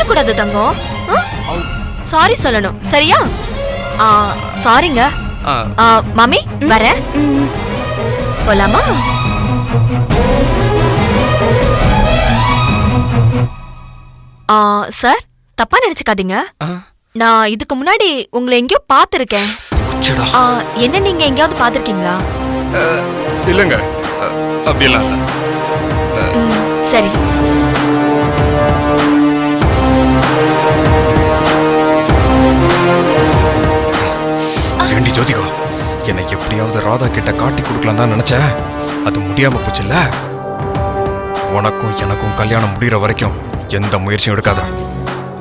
சொல்லக்கூடாது தங்கம். சாரி சொல்லணும், சரியா? சாரிங்க. மாமி வரேன். போலாமா? சார், தப்பா நினைச்சுக்காதீங்க. நான் இதுக்கு முன்னாடி உங்களை எங்கேயோ பாத்திருக்கேன். என்ன நீங்க எங்கேயாவது பாத்திருக்கீங்களா? இல்லங்க, அப்படியெல்லாம் இல்ல. சரி. ஏண்டி ஜோதிகா, என்னை எப்படியாவது ராதா கிட்ட காட்டி கொடுக்கலாம் தான் நினைச்சேன். அது முடியாம போச்சுல்ல. உனக்கும் எனக்கும் கல்யாணம் முடிகிற வரைக்கும் எந்த முயற்சியும் எடுக்காத.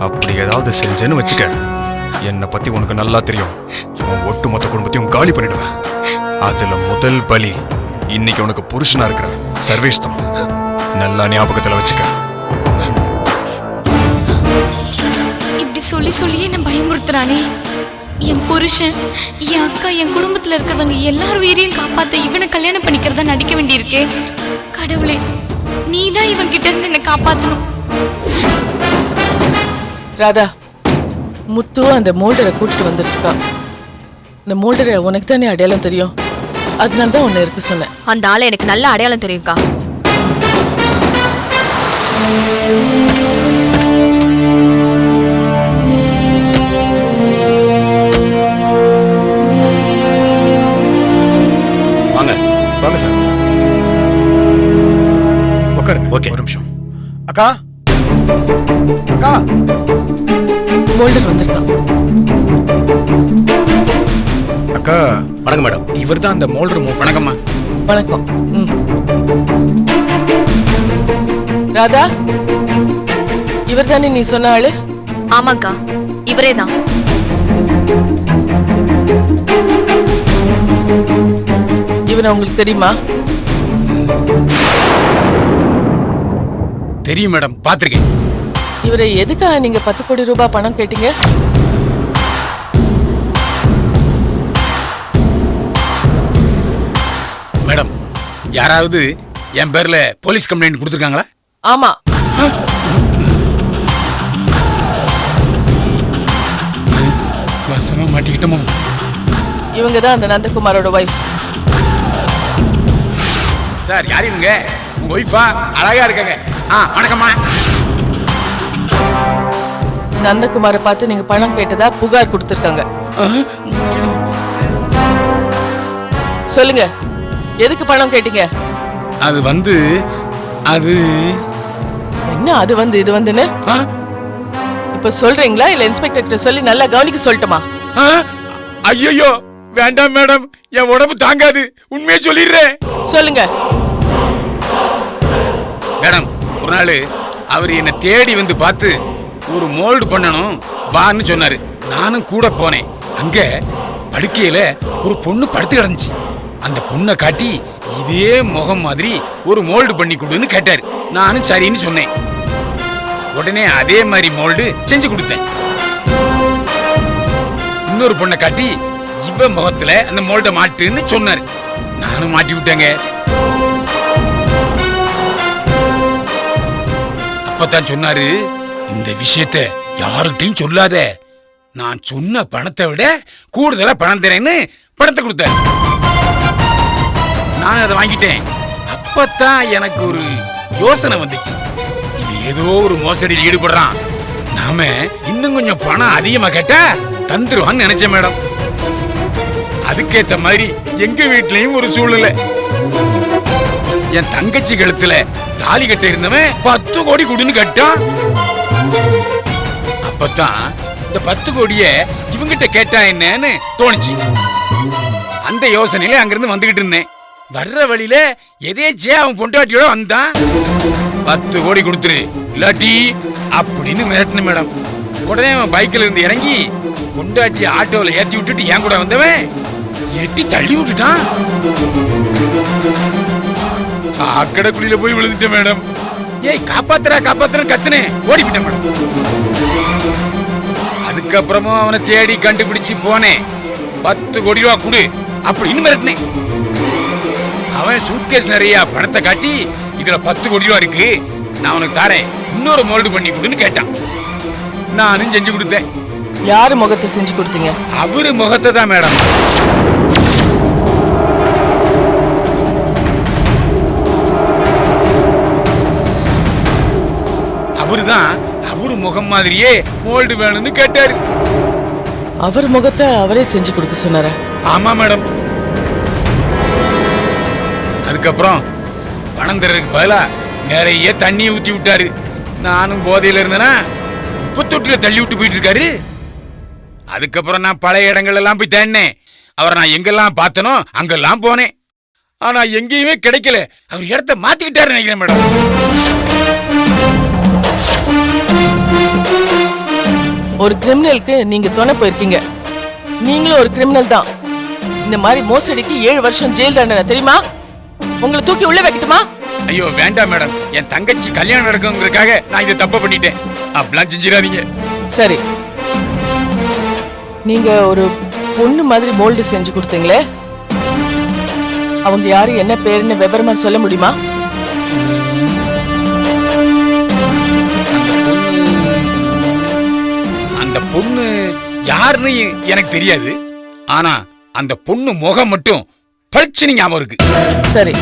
அப்படி ஏதாவது செஞ்சேன்னு வச்சுக்க, என்னை பத்தி உனக்கு நல்லா தெரியும். உன் ஒட்டுமொத்த குடும்பத்தையும் காலி பண்ணிடுவேன். அதுல முதல் பலி இன்னைக்கு உனக்கு புருஷனா இருக்கிற சர்வேஷ் தான். நல்லா ஞாபகத்துல வச்சுக்க. இப்படி சொல்லி சொல்லியே என்ன பயமுறுத்துறானே. என் புருஷன், என் அக்கா, என் குடும்பத்துல இருக்கிறவங்க எல்லாரும் உயிரையும் காப்பாத்த இவனை கல்யாணம் பண்ணிக்கிறதா நடிக்க வேண்டியிருக்கு. கடவுளே, நீதான் இவன் கிட்ட இருந்து என்ன காப்பாத்தணும். ராதா, முத்து அந்த மோல்டரை கூட்டிட்டு வந்துட்டு இருக்கான். இந்த மோல்டரை உனக்கு தானே அடையாளம் தெரியும், அதனால தான் உன்னை இருக்க சொன்னேன். அந்த ஆளை எனக்கு நல்ல அடையாளம் தெரியும்க்கா. வாங்க வாங்க சார், உட்காருங்க. ஓகே, ஒரு நிமிஷம். அக்கா, அக்கா, மோல்டர் வந்திருக்கான். அக்கா வணக்கம் மேடம். இவர் தான் அந்த மோல்டர். வணக்கம்மா. வணக்கம். ராதா, இவர் தானே நீ சொன்ன ஆளு? ஆமாக்கா, இவரே தான். இவனை உங்களுக்கு தெரியுமா? தெரியும் மேடம், பாத்திருக்கேன். இவரை எதுக்காக நீங்க 10 கோடி ரூபாய் பணம் கேட்டீங்க? மேடம், யாராவது என் பேர்ல போலீஸ் கம்ப்ளைண்ட் கொடுத்துருக்காங்களா? ஆமா. வசமா மாட்டிக்கிட்டோமோ? இவங்க தான் அந்த நந்தகுமாரோட வைஃப். சார், யார் இவங்க? உங்க ஒய்ஃபா? அழகா இருக்காங்க. வணக்கம்மா. நந்தகுமாரை பார்த்து நீங்க பணம் கேட்டதா புகார் கொடுத்திருக்காங்க. சொல்லுங்க, எதுக்கு பணம் கேட்டீங்க? அது வந்து என்ன அது வந்து இது வந்துன்னு இப்ப சொல்றீங்களா, இல்ல இன்ஸ்பெக்டர் கிட்ட சொல்லி நல்லா கவனிக்க சொல்லட்டுமா? ஐயோ வேண்டாம் மேடம், என் உடம்பு தாங்காது. உண்மையை சொல்லிடுறேன். சொல்லுங்க மேடம். ஒரு நாள் அவர் என்னை தேடி வந்து பார்த்து ஒரு மோல்டு பண்ணணும் வான்னு சொன்னாரு. நானும் கூட போனேன். அங்க படுக்கையில ஒரு பொண்ணு படுத்து கிடந்துச்சு. அந்த பொண்ணை காட்டி இதே முகம் மாதிரி ஒரு மோல்டு பண்ணி கொடுன்னு கேட்டாரு. நானும் சரின்னு சொன்னேன். உடனே அதே மாதிரி மோல்டு செஞ்சு கொடுத்தேன். இன்னொரு பொண்ணை காட்டி இவ முகத்துல அந்த மோல்ட மாட்டுன்னு சொன்னாரு. நானும் மாட்டி விட்டேங்க. அப்பதான் சொன்னாரு, இந்த விஷயத்த யாருக்கிட்டையும் சொல்லாத. நான் சொன்ன பணத்தை விட கூடுதலா பணம் தரேன்னு பணத்தை கொடுத்தாரு. நான் அதை வாங்கிட்டேன். அப்பதான் எனக்கு ஒரு யோசனை வந்துச்சு. இது ஏதோ ஒரு மோசடியில் ஈடுபடுறான். நாம இன்னும் கொஞ்சம் பணம் அதிகமா கேட்டா தந்துருவான்னு நினைச்சேன் மேடம். அதுக்கேத்த மாதிரி எங்க வீட்லயும் ஒரு சூழ்நிலை. என் தங்கச்சி கழுத்துல தாலி கட்ட இருந்தவன் 10 கோடி கொடுன்னு கேட்டான். அப்பதான் இந்த 10 கோடிய இவங்கிட்ட கேட்டா என்னன்னு தோணுச்சு. அந்த யோசனையில அங்கிருந்து வந்துகிட்டு இருந்தேன். வர்ற வழியில எதேச்சியா அவன் பொண்டாட்டியோட வந்தான். 10 கோடி கொடுத்துரு இல்லாட்டி அப்படின்னு மிரட்டின மேடம். உடனே அவன் பைக்கில் இருந்து இறங்கி பொண்டாட்டி ஆட்டோவில் ஏற்றி விட்டுட்டு என் கூட வந்தவன் எட்டி தள்ளி விட்டுட்டான். சாக்கடை குழியில போய் விழுந்துட்டேன் மேடம். ஏய் காப்பாத்துறா காப்பாத்துறா கத்துனேன், ஓடிவிட்டேன் மேடம். அதுக்கப்புறமும் அவனை தேடி கண்டுபிடிச்சு போனேன். 10 கோடி ரூபா கொடு அப்படின்னு மிரட்டினேன். அவன் சூட்கேஸ் நிறைய பணத்தை காட்டி இதுல 10 கோடி ரூபா இருக்கு, நான் உனக்கு தாரேன், இன்னொரு மோல்டு பண்ணி கொடுன்னு கேட்டான். நானும் செஞ்சு கொடுத்தேன். யாரு முகத்தை செஞ்சு கொடுத்தீங்க? அவரு முகத்தை தான் மேடம். அவருதான் அவரு முகம் மாதிரியே மோல்டு வேணும்னு கேட்டாரு. அவர் முகத்தை அவரே செஞ்சு கொடுக்க சொன்னார? ஆமா மேடம். அதுக்கப்புறம் பணம் தர்றதுக்கு பதிலா நிறைய தண்ணியை ஊத்தி விட்டாரு. நானும் போதையில இருந்தேன்னா உப்பு தொட்டில தள்ளி விட்டு போயிட்டு இருக்காரு. அதுக்கப்புறம் நான் பழைய இடங்கள் எல்லாம் போய் தேடினேன். அவரை நான் எங்கெல்லாம் பார்த்தனோ அங்கெல்லாம் போனேன். ஆனா எங்கேயுமே கிடைக்கல. அவர் இடத்த மாத்திக்கிட்டாரு நினைக்கிறேன் மேடம். ஒரு கிரிமினலுக்கு நீங்க துணை போயிருக்கீங்க. நீங்களும் ஒரு கிரிமினல் தான். இந்த மாதிரி மோசடிக்கு 7 வருஷம் ஜெயில் தண்டனை தெரியுமா? உங்களை தூக்கி உள்ள வைக்கட்டுமா? ஐயோ வேண்டாம் மேடம். என் தங்கச்சி கல்யாணம் நடக்குங்கிறதுக்காக நான் இதை தப்பு பண்ணிட்டேன். அப்படிலாம் செஞ்சிடாதீங்க. சரி, நீங்க ஒரு பொண்ணு மாதிரி மோல்டு செஞ்சு கொடுத்தீங்களே, அவங்க யாரு, என்ன பேருன்னு விவரமா சொல்ல முடியுமா? அந்த பொண்ணு யாருன்னு எனக்கு தெரியாது. ஆனா அந்த பொண்ணு முகம் மட்டும் பளிச்சுன்னு ஞாபகம் இருக்கு. சரி,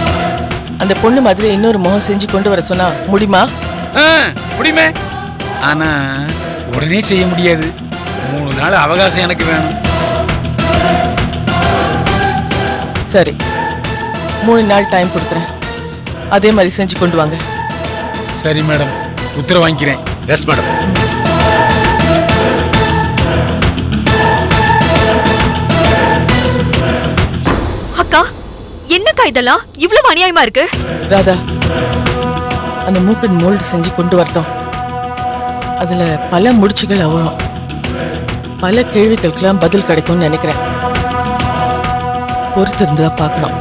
அந்த பொண்ணு மாதிரி இன்னொரு முகம் செஞ்சு கொண்டு வர சொன்னா முடியுமா? முடியுமே. ஆனா உடனே செய்ய முடியாது. 3 நாள் அவகாசம் எனக்கு வேணும். சரி, 3 நாள் டைம் கொடுக்குறேன். அதே மாதிரி செஞ்சு கொண்டு வாங்க. சரி மேடம், உத்தரவு வாங்கிக்கிறேன். Yes madam. அக்கா, என்னக்கா இதெல்லாம் இவ்வளவு அநியாயமா இருக்கு? ராதா, அந்த மூக்கன் மோல்டு செஞ்சு கொண்டு வரட்டும். அதுல பல முடிச்சுகள் அவ்வளோ, பல கேள்விகளுக்கெல்லாம் பதில் கிடைக்கும்னு நினைக்கிறேன். பொறுத்து இருந்துதான் பார்க்கணும்.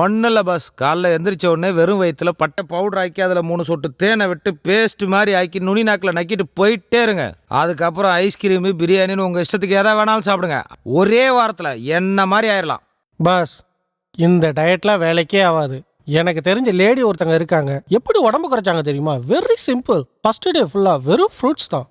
ஒன்றும் இல்லை பாஸ், காலைல எந்திரிச்ச உடனே வெறும் வயிற்றுல பட்டை பவுடர் ஆக்கி அதில் 3 சொட்டு தேனை விட்டு பேஸ்ட் மாதிரி ஆக்கி நுனி நாக்கில் நக்கிட்டு போயிட்டே இருங்க. அதுக்கப்புறம் ஐஸ்கிரீமு பிரியாணின்னு உங்கள் இஷ்டத்துக்கு எதை வேணாலும் சாப்பிடுங்க. ஒரே வாரத்தில் என்ன மாதிரி ஆயிடலாம். பாஸ், இந்த டயட்லாம் வேலைக்கே ஆகாது. எனக்கு தெரிஞ்ச லேடி ஒருத்தங்க இருக்காங்க. எப்படி உடம்பு குறைச்சாங்க தெரியுமா? Very simple. ஃபர்ஸ்ட் டே ஃபுல்லாக வெறும் ஃப்ரூட்ஸ் தான்.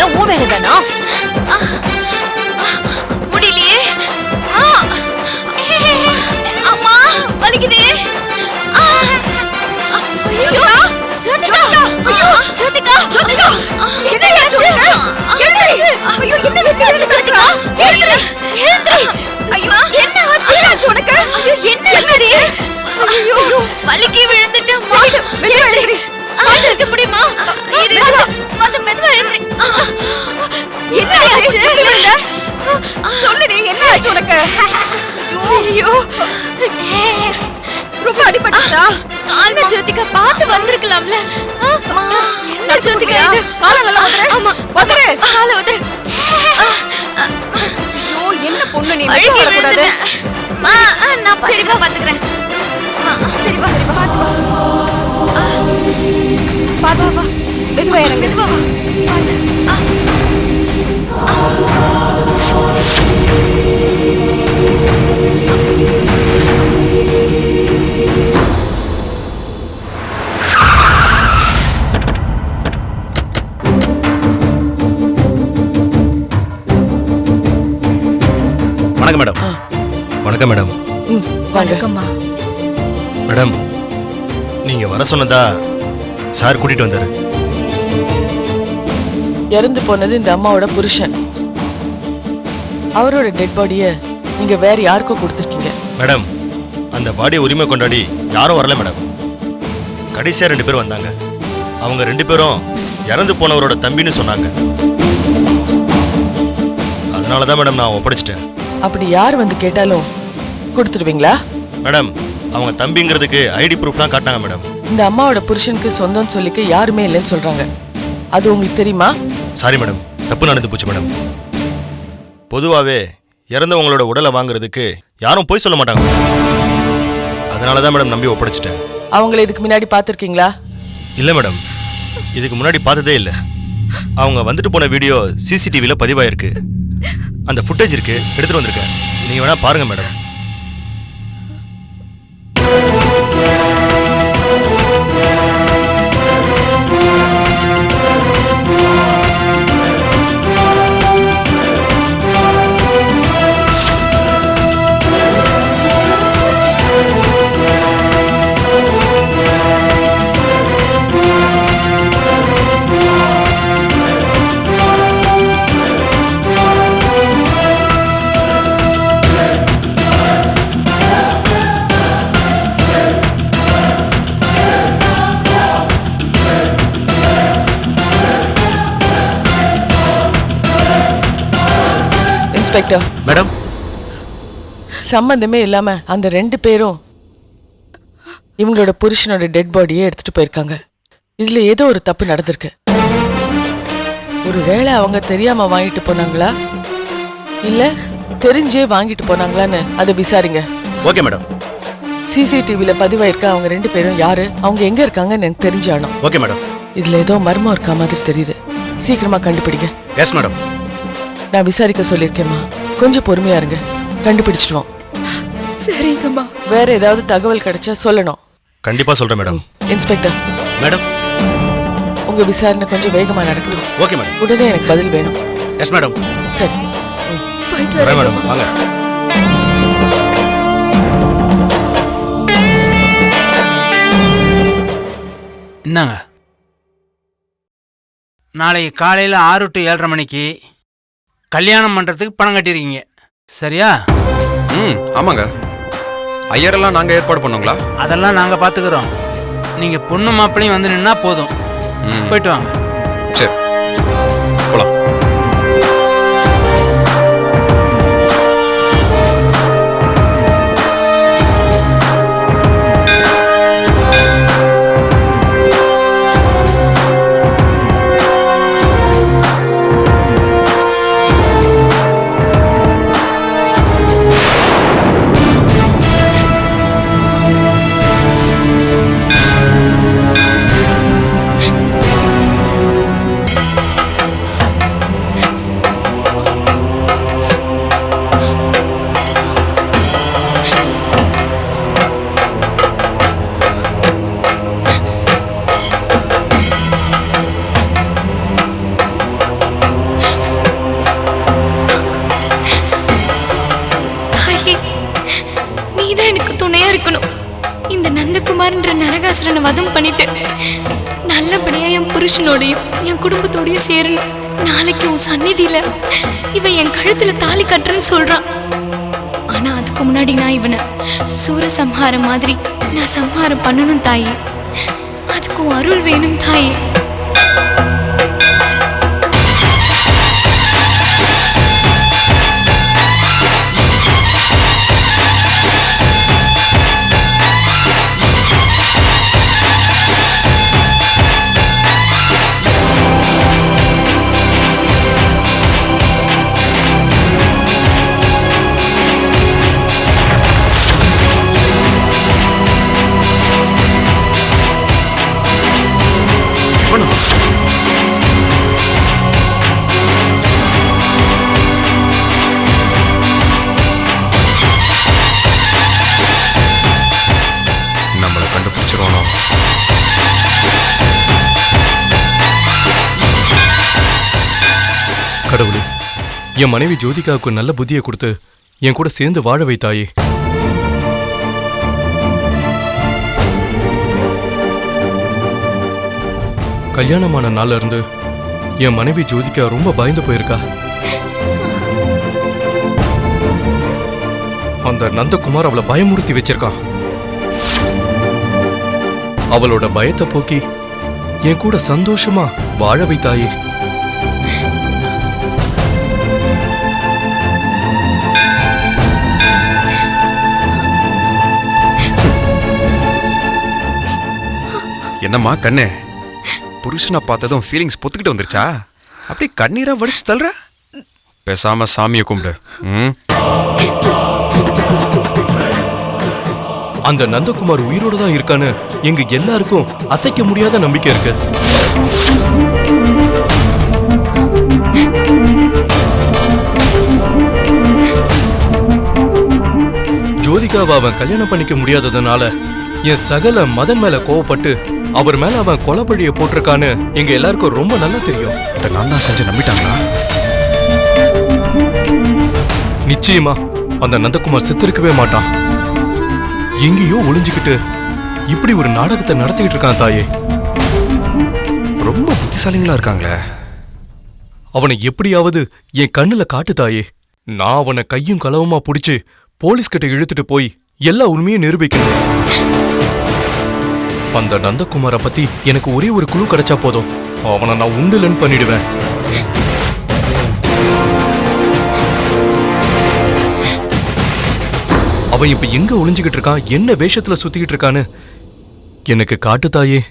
எல்லாம் உன் வேலை தானா? முடியலையே. அம்மா வலிக்குதே. ஐயோ ஜோதிகா, ஐயோ ஜோதிகா, ஜோதிகா என்னாச்சு? என்னாச்சு? ஐயோ என்னாச்சு ஜோதிகா? எழுந்திரு, எழுந்திரு. ஐயோ என்ன ஆச்சு உனக்கு? ஐயோ என்ன ஆச்சுடி? ஐயோ வலிக்கு விழுந்துட்டேன். எழுந்திரு. எழுந்திருக்க முடியுமா? இரு வந்து மெதுவா எழுந்திரு. என்ன ஆச்சு? சொல்லுடி என்ன ஆச்சு உனக்கு? ஐயோ ரொம்ப அடிபட்டுச்சா? கால்ல ஜோதிகா பார்த்து வந்திருக்கலாம்ல. என்ன ஜோதிகா இது? கால நல்லா உதறு. ஆமா உதறு. கால உதறு. ஐயோ என்ன பொண்ணு நீ அழுகி வரக்கூடாது. விழுந்துட்டேன். நான் சரிவா பாத்துக்கிறேன். சரி வா பாத்து வா. பாத்து வா. மெதுவா இறங்கு. மெதுவா வா. பாத்து. வணக்கம் மேடம். வணக்கம் மேடம். வணக்கம்மா. மேடம் நீங்க வர சொன்னதா சார் கூட்டிட்டு வந்தாரு. இறந்து போனது இந்த அம்மாவோட புருஷன். அவரோட டெட் பாடியை நீங்க வேற யாருக்கோ கொடுத்துருக்கீங்க. மேடம் அந்த பாடியை உரிமை கொண்டாடி யாரும் வரல மேடம். கடைசியா 2 பேர் வந்தாங்க. அவங்க 2 பேரும் இறந்து போனவரோட தம்பின்னு சொன்னாங்க. அதனாலதான் மேடம் நான் ஒப்படைச்சிட்டேன். அப்படி யார் வந்து கேட்டாலும் கொடுத்துருவீங்களா? மேடம் அவங்க தம்பிங்கிறதுக்கு ஐடி ப்ரூஃப்லாம் காட்டினாங்க மேடம். இந்த அம்மாவோட புருஷனுக்கு சொந்தம்னு சொல்லிக்க யாருமே இல்லைன்னு சொல்றாங்க. அது உங்களுக்கு தெரியுமா? சாரி மேடம், தப்பு நடந்து போச்சு மேடம். பொதுவாகவே இறந்தவங்களோட உடலை வாங்குறதுக்கு யாரும் போய் சொல்ல மாட்டாங்க. அதனால தான் மேடம் நம்பி ஒப்படைச்சிட்டேன். அவங்கள இதுக்கு முன்னாடி பார்த்துருக்கீங்களா? இல்லை மேடம், இதுக்கு முன்னாடி பார்த்ததே இல்லை. அவங்க வந்துட்டு போன வீடியோ சிசிடிவியில் பதிவாயிருக்கு. அந்த ஃபுட்டேஜ் இருக்கு, எடுத்துட்டு வந்திருக்கேன். நீங்க வேணா பாருங்க மேடம். இன்ஸ்பெக்டர் மேடம் சம்பந்தமே இல்லாம அந்த 2 பேரும் இவங்களோட புருஷனோட டெட் பாடியை எடுத்துட்டு போயிருக்காங்க. இதுல ஏதோ ஒரு தப்பு நடந்திருக்கு. ஒருவேளை அவங்க தெரியாம வாங்கிட்டு போனாங்களா இல்ல தெரிஞ்சே வாங்கிட்டு போனாங்களான்னு அதை விசாரிங்க. Okay madam. சிசிடிவில பதிவாயிருக்க அவங்க 2 பேரும் யாரு, அவங்க எங்க இருக்காங்கன்னு எனக்கு தெரிஞ்சானும். Okay madam. இதுல ஏதோ மர்மம் இருக்கா மாதிரி தெரியுது. சீக்கிரமா கண்டுபிடிங்க. Yes madam. நான் விசாரிக்க சொல்லியிருக்கேம்மா, கொஞ்சம் பொறுமையா இருங்க, கண்டுபிடிச்சிடுவோம். சரிங்கம்மா. வேற ஏதாவது தகவல் கிடைச்சா சொல்லணும். கண்டிப்பா சொல்றேன் மேடம். இன்ஸ்பெக்டர் மேடம் உங்க விசாரணை கொஞ்சம் வேகமா நடக்கட்டும். Okay madam. உடனே எனக்கு பதில் வேணும். Yes madam. சரி. போயிட்டு வரேன் வரேன் மேடம். வாங்க. என்னங்க, நாளைக்கு காலையில் 6 to 7:30 மணிக்கு கல்யாணம் பண்ணுறதுக்கு பணம் கட்டியிருக்கீங்க, சரியா? ஆமாங்க. ஐயரெல்லாம் நாங்கள் ஏற்பாடு பண்ணோங்களா? அதெல்லாம் நாங்கள் பார்த்துக்குறோம். நீங்கள் பொண்ணு மாப்பிள்ளையும் வந்து நின்னா போதும். போயிட்டு வாங்க. சரி போலாம். ராவணாசுரனை வதம் பண்ணிட்டு நல்லபடியா என் புருஷனோடையும் என் குடும்பத்தோடையும் சேரணும். நாளைக்கு உன் சந்நிதியில இவன் என் கழுத்துல தாலி கட்டுறேன்னு சொல்றான். ஆனா அதுக்கு முன்னாடி நான் இவனை சூரசம்ஹாரம் மாதிரி நான் சம்ஹாரம் பண்ணணும் தாயே. அதுக்கு உன் அருள் வேணும் தாயே. நம்மளை கண்டுபிடிச்சிருவானோ? கடவுளே, என் மனைவி ஜோதிகாவுக்கு நல்ல புத்தியை கொடுத்து என் கூட சேர்ந்து வாழ வைத்தாயே. கல்யாணமான நாள்ல இருந்து என் மனைவி ஜோதிகா ரொம்ப பயந்து போயிருக்கா. அந்த நந்தகுமார் அவளை பயமுறுத்தி வச்சிருக்கான். அவளோட பயத்தை போக்கி என் கூட சந்தோஷமா வாழ வைத்தாயே. என்னம்மா கண்ணு, புருஷனை பார்த்ததும் ஃபீலிங்ஸ் பொத்துக்கிட்டு வந்துருச்சா? அப்படி கண்ணீரா வடிச்சு தள்ளுற? பேசாம சாமியை கும்பிடு. அந்த நந்தகுமார் உயிரோட தான் இருக்கான்னு எங்க எல்லாருக்கும் அசைக்க முடியாத நம்பிக்கை இருக்கு. ஜோதிகாவை அவன் கல்யாணம் பண்ணிக்க முடியாததுனால என் சகல மதன் மேல கோவப்பட்டு அவர் மேல அவன் கொலைப்பழிய போட்டிருக்கான்னு எங்க எல்லாருக்கும் ரொம்ப நல்லா தெரியும். நான் தான் செஞ்சு நம்பிட்டாங்களா? நிச்சயமா அந்த நந்தகுமார் செத்திருக்கவே மாட்டான். எங்கேயோ ஒளிஞ்சுக்கிட்டு இப்படி ஒரு நாடகத்தை நடத்திக்கிட்டு இருக்கான் தாயே. ரொம்ப புத்திசாலிங்களா இருக்காங்களே. அவனை எப்படியாவது என் கண்ணுல காட்டு தாயே. நான் அவனை கையும் களவுமா புடிச்சு போலீஸ் கிட்ட இழுத்துட்டு போய் எல்லா உண்மையும் நிரூபிக்கணும். அந்த நந்தகுமாரை பத்தி எனக்கு ஒரே ஒரு குழு கிடைச்சா போதும், அவனை நான் உண்டுலன்னு பண்ணிடுவேன். அவன் இப்ப எங்க ஒளிஞ்சுக்கிட்டு இருக்கான், என்ன வேஷத்துல சுத்திக்கிட்டு இருக்கான்னு எனக்கு காட்டு தாயே.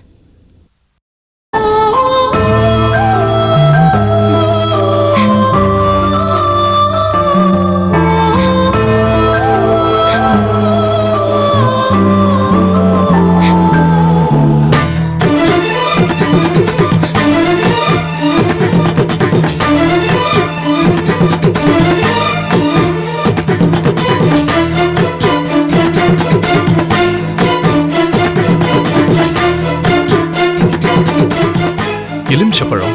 எலுமிச்சப்பழம்.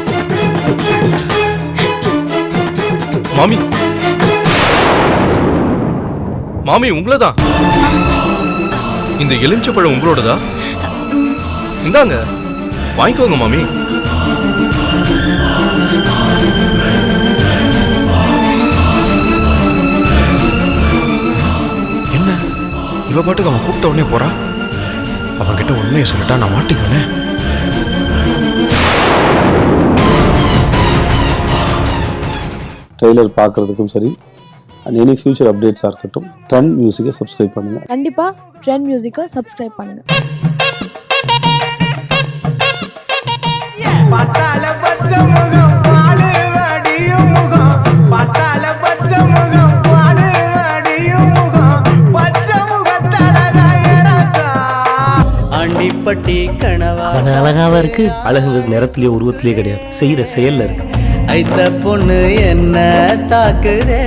மாமி, மாமி உங்களதான். இந்த எலுமிச்சப்பழம் உங்களோடதா? இந்தாங்க வாங்கிக்கோங்க மாமி. என்ன இவ பாட்டுக்கு அவன் கூப்பிட்ட உடனே போறான்? அவன்கிட்ட உண்மையை சொல்லிட்டா நான் மாட்டிக்குவேனே. ட்ரெய்லர் பார்க்குறதுக்கும் சரி, அண்ட் எனி ஃபியூச்சர் அப்டேட்ஸாக இருக்கட்டும், ட்ரெண்ட் மியூசிக்கை சப்ஸ்கிரைப் பண்ணுங்கள். கண்டிப்பாக ட்ரெண்ட் மியூசிக்கை சப்ஸ்கிரைப் பண்ணுங்கள். அவன் அழகாவா இருக்கு. அழகுங்கிறது நிறத்திலேயே உருவத்திலேயே கிடையாது, செய்யற செயல்ல இருக்கு. ஐத்த பொண்ணு என்ன தாக்குதே.